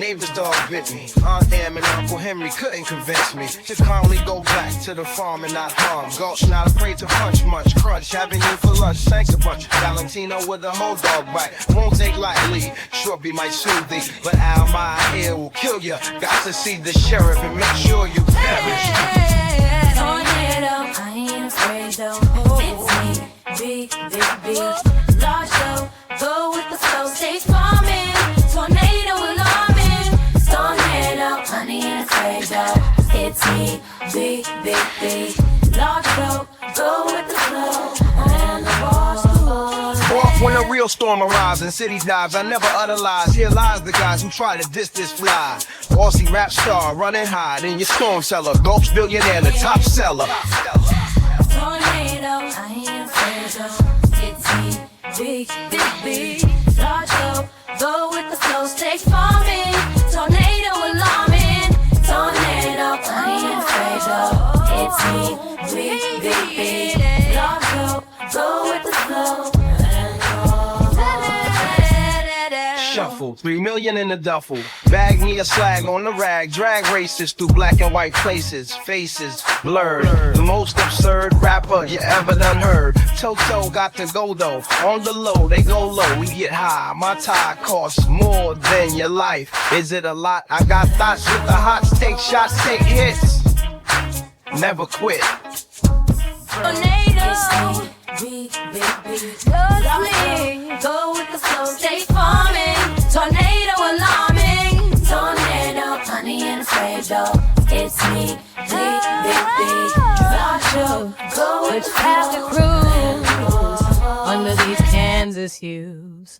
neighbor's dog bit me. Aunt Em and Uncle Henry couldn't convince me to calmly go back to the farm and not harm. Gulch not afraid to punch much, crunch, having you for lunch, thanks a bunch. Valentino with a whole dog bite, won't take lightly. Shorty might soothe thee, but out my ear will kill ya. Got to see the sheriff and make sure you perish. Tornado, I ain't afraid though. It's me, big, large show. Go with the flow, stay farming. Tornado alarming. Tornado, honey ain't afraid though. It's me, big, large show. Go with the flow. And the boss too. Off when a real storm arrives and city dives, I never utter lies. Here lies the guys who try to diss this fly. Aussie rap star running high in your storm cellar. Gulch billionaire, the top seller. Tornado, I ain't afraid though. It's me, big, large show. Go with the flow, stay farming. Tornado alarming. Tornado, I ain't afraid though. It's me, big, large show. Go with the flow. Shuffle, 3 million in the duffel. Bag me a slag on the rag. Drag races through black and white places. Faces blurred. The most absurd rapper you ever done heard. Toto got to go though. On the low, they go low. We get high. My tie costs more than your life. Is it a lot? I got thoughts with the hots. Take shots, take hits. Never quit. Tornado, big, go with the flow, stay farming. Tornado alarming. Tornado, honey ain't afraid though. It's me, big, large show. Go with the flow. Have to cruise under these Kansas hues.